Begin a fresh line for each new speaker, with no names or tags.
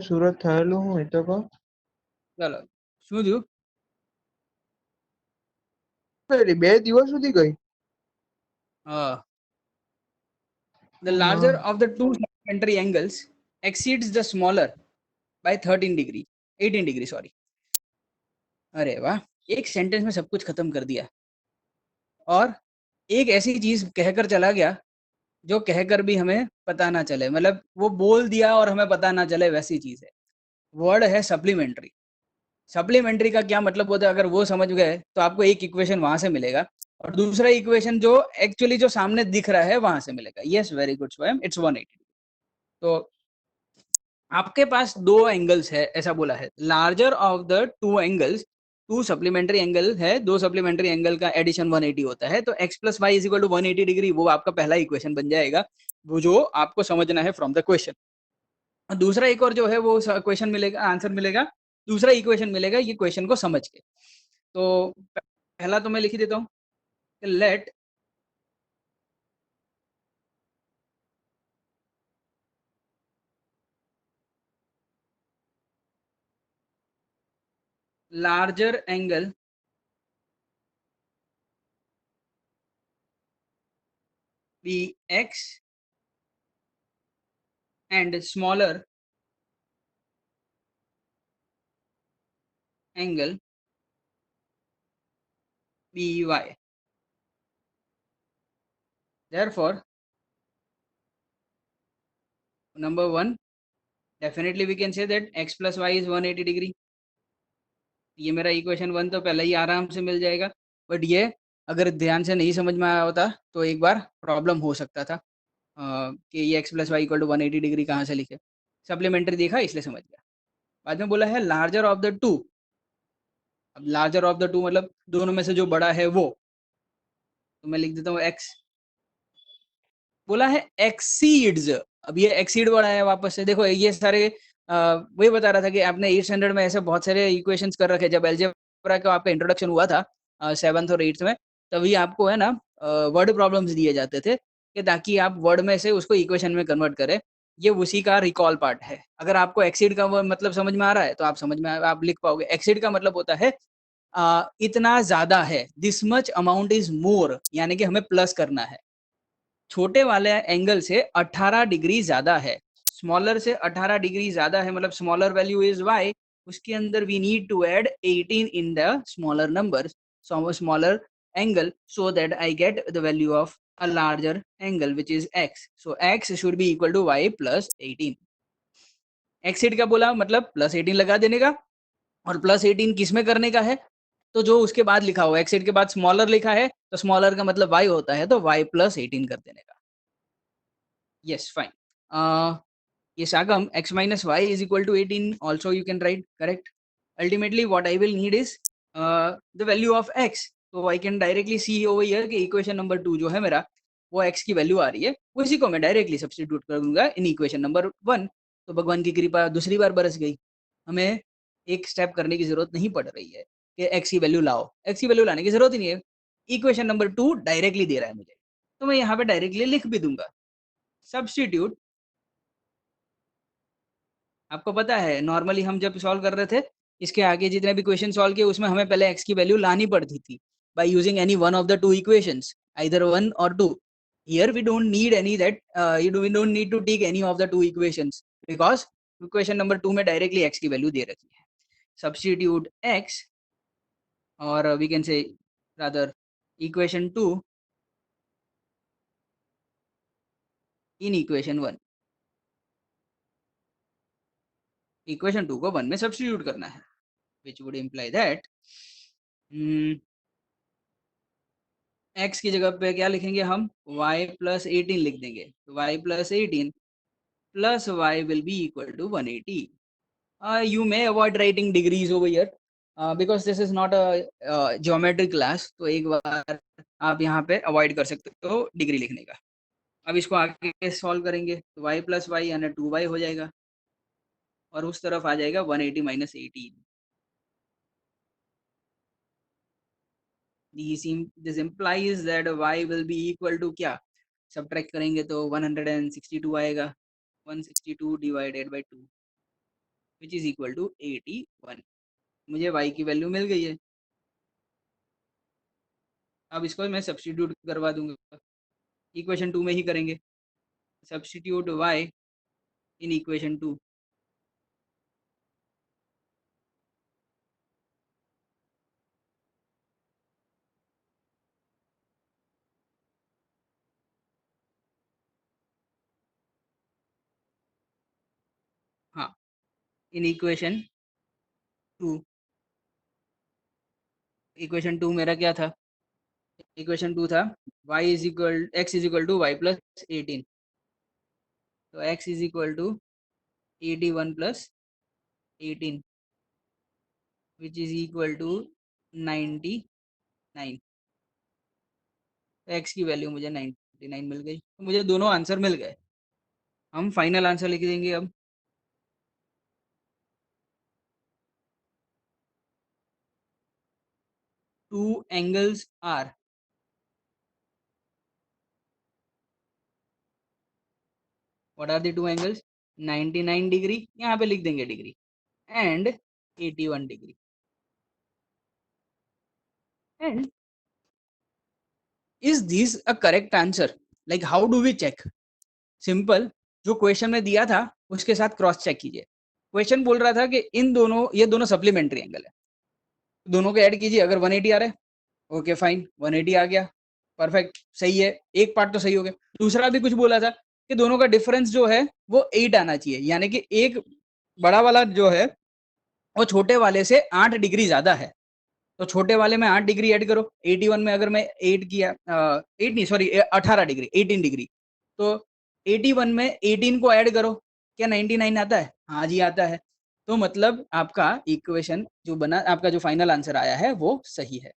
સુરત થયેલું હું એ તો કહો.
ચલો શું થયું?
બે દિવસ સુધી ગઈ.
The larger of the two supplementary angles exceeds the smaller by 13 degree 18 degree sorry. अरे वाह, एक सेंटेंस में सब कुछ खत्म कर दिया और एक ऐसी चीज कहकर चला गया जो कहकर भी हमें पता ना चले, मतलब वो बोल दिया और हमें पता ना चले, वैसी चीज है. वर्ड है सप्लीमेंट्री. सप्लीमेंट्री का क्या मतलब होता है, अगर वो समझ गए तो आपको एक इक्वेशन वहां से मिलेगा और दूसरा इक्वेशन जो एक्चुअली जो सामने दिख रहा है वहां से मिलेगा. यस, वेरी गुड स्वयं, इट्स 180. तो आपके पास दो एंगल्स है ऐसा बोला है. Larger of the two angles, to supplementary angle है, दो सप्लीमेंट्री एंगल का एडिशन 180 होता है. तो x plus Y is equal to 180 degree, वो आपका पहला इक्वेशन बन जाएगा, वो जो आपको समझना है फ्रॉम द क्वेश्चन. दूसरा एक और जो है वो क्वेश्चन मिलेगा, आंसर मिलेगा, दूसरा इक्वेशन मिलेगा ये क्वेश्चन को समझ के. तो पहला तो मैं लिख देता हूँ, late larger angle be x and smaller angle be y. Therefore, number one, definitely we can say that x plus y is 180 degree. ये मेरा इक्वेशन 1 तो पहले ही आराम से मिल जाएगा, बट ये अगर ध्यान से नहीं समझ में आया होता तो एक बार प्रॉब्लम हो सकता था कि ये x plus Y equal to 180 degree कहाँ से लिखे. सप्लीमेंट्री देखा इसलिए समझ गया. बाद में बोला है लार्जर ऑफ द टू. अब लार्जर ऑफ द टू मतलब दोनों में से जो बड़ा है वो, तो मैं लिख देता हूँ x. बोला है एक्सीड्स, अब ये एक्सीड बड़ा है वापस से. देखो ये सारे वही बता रहा था कि आपने 8th स्टैंडर्ड में ऐसे बहुत सारे इक्वेशंस कर रखे. जब अलजेब्रा का आपका इंट्रोडक्शन हुआ था 7th और 8th में, तभी आपको है ना वर्ड प्रॉब्लम्स दिए जाते थे कि ताकि आप वर्ड में से उसको इक्वेशन में कन्वर्ट करें. ये उसी का रिकॉल पार्ट है. अगर आपको एक्सीड का मतलब समझ में आ रहा है तो आप समझ में आप लिख पाओगे. एक्सीड का मतलब होता है इतना ज्यादा है, this much amount is more, यानी कि हमें प्लस करना है. छोटे वाले एंगल से 18 डिग्री ज्यादा है, स्मॉलर से 18 डिग्री ज्यादा है, मतलब स्मॉलर वैल्यू इज y, उसके अंदर we need to add 18 in the smaller number, smaller angle, so that I get the value of a larger angle which is x. So x should be equal to y plus 18. Acid का बोला मतलब plus 18 लगा देने का, और plus 18 किस में करने का है, तो जो उसके बाद लिखा हुआ एक्सिड के बाद स्मॉलर लिखा है तो स्मॉलर का मतलब y होता है, तो y प्लस 18 कर देने का. Yes, fine. Yes, Agam, x minus y is equal to 18. Also, you can write correct. Ultimately, what I will need is the value of x. So I can directly see over here कि equation number 2 जो है मेरा, वो x की value आ रही है, उसी को मैं डायरेक्टली सब्स्टिट्यूट कर दूंगा इन इक्वेशन नंबर 1. तो भगवान की कृपा दूसरी बार बरस गई, हमें एक स्टेप करने की जरूरत नहीं पड़ रही है कि x की वैल्यू लाओ. x की वैल्यू लाने की जरूरत ही नहीं है, इक्वेशन नंबर 2 डायरेक्टली दे रहा है मुझे, तो मैं यहाँ पे डायरेक्टली लिख भी दूंगा. सब्स्टिट्यूट, आपको पता है नॉर्मली हम जब सॉल्व कर रहे थे इसके आगे जितने भी क्वेश्चन सॉल्व किए उसमें हमें पहले x की वैल्यू लानी पड़ती थी by using any one of the two equations, either one or two. Here we don't need any that, we don't need to take any of the two equations because equation number 2 में directly x की value दे रखी है. Substitute x, और we can say rather equation 2 in equation 1. Equation 2 को 1 में substitute करना है, which would imply that x की जगह पे क्या लिखेंगे हम, y प्लस 18 लिख देंगे. तो y plus 18 plus y will be equal to 180. You may avoid writing degrees over here because this is not a geometry class. तो एक बार आप यहाँ पे अवॉइड कर सकते हो डिग्री लिखने का. अब इसको आगे सॉल्व करेंगे तो y प्लस वाई यानी 2y हो जाएगा, और उस तरफ आ जाएगा 180 minus 18. This implies that y will be equal to क्या, सब्ट्रैक्ट करेंगे तो 162 आएगा, 162 divided by 2. Which is equal to 81। मुझे y की वैल्यू मिल गई है। अब इसको मैं सब्स्टिट्यूट करवा दूंगा, इक्वेशन 2 में ही करेंगे। Substitute y in equation 2। हाँ, इन इक्वेशन 2। इक्वेशन 2 मेरा क्या था? इक्वेशन 2 था x is equal to Y plus 18। तो x is equal to 81 plus 18 which is equal to 99। x की वैल्यू मुझे 99 मिल गई, तो मुझे दोनों आंसर मिल गए। हम फाइनल आंसर लिख देंगे अब। Two angles are, what are the two angles? 99 degree, यहाँ पे लिख देंगे degree, and 81 degree. And is this a correct answer? Like how do we check? Simple, जो क्वेश्चन में दिया था उसके साथ क्रॉस चेक कीजिए। क्वेश्चन बोल रहा था कि इन दोनों, ये दोनों सप्लीमेंट्री एंगल है, दोनों को ऐड कीजिए। अगर 180 आ रहा है, ओके फाइन, 180 आ गया, परफेक्ट, सही है, एक पार्ट तो सही हो गया। दूसरा भी कुछ बोला था कि दोनों का डिफरेंस जो है वो 8 आना चाहिए, यानी कि एक बड़ा वाला जो है वो छोटे वाले से 8 डिग्री ज्यादा है। तो छोटे वाले में 8 डिग्री ऐड करो। 81 में अगर मैं 8 किया, 8 नहीं सॉरी 18 डिग्री, 18 डिग्री, तो 81 में 18 को ऐड करो, क्या 99 आता है? हाँ जी आता है। तो मतलब आपका इक्वेशन जो बना, आपका जो फाइनल आंसर आया है वो सही है।